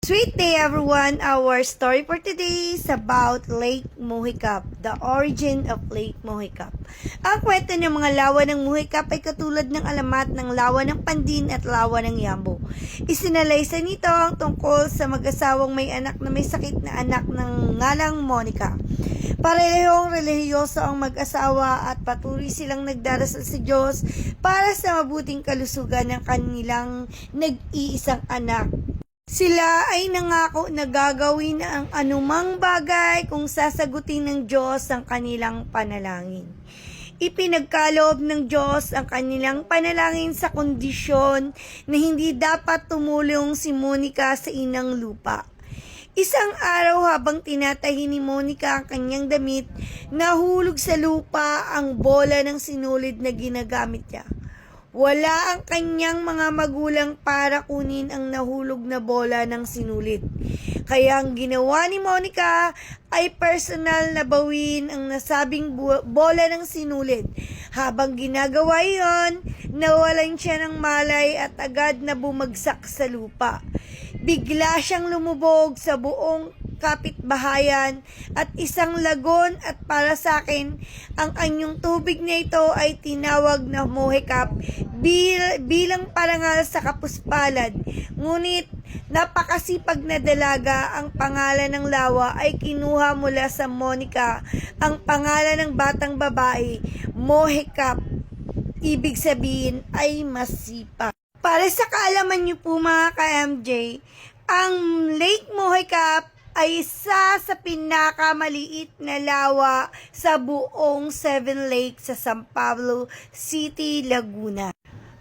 Sweet day everyone! Our story for today is about Lake Mohicap, the origin of Lake Mohicap. Ang kwento ng mga lawa ng Mohicap ay katulad ng alamat ng lawa ng Pandin at lawa ng Yambo. Isinalaysay nito ang tungkol sa mag-asawang may anak na may sakit na anak ng ngalang Monica. Parehong relihiyoso ang mag-asawa at patuloy silang nagdarasal sa Diyos para sa mabuting kalusugan ng kanilang nag-iisang anak. Sila ay nangako na gagawin ang anumang bagay kung sasagutin ng Diyos ang kanilang panalangin. Ipinagkaloob ng Diyos ang kanilang panalangin sa kondisyon na hindi dapat tumulong si Monica sa inang lupa. Isang araw habang tinatahi ni Monica ang kanyang damit, nahulog sa lupa ang bola ng sinulid na ginagamit niya. Wala ang kanyang mga magulang para kunin ang nahulog na bola ng sinulid. Kaya ang ginawa ni Monica ay personal na bawin ang nasabing bola ng sinulid. Habang ginagawa iyon, nawalan siya ng malay at agad na bumagsak sa lupa. Bigla siyang lumubog sa buong kapitbahayan at isang lagon at para sa akin, ang anyong tubig na ito ay tinawag na Mohicap bilang parangal sa kapuspalad. Ngunit napakasipag na dalaga, ang pangalan ng lawa ay kinuha mula sa Monica, ang pangalan ng batang babae, Mohicap. Ibig sabihin ay masipag. Para sa kaalaman niyo po mga ka-MJ, ang Lake Mohicap ay isa sa pinakamaliit na lawa sa buong Seven Lakes sa San Pablo City, Laguna.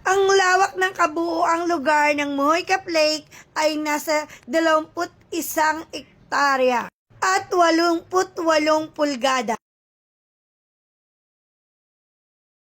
Ang lawak ng kabuoang lugar ng Mohicap Lake ay nasa 21 ektarya at 88 pulgada.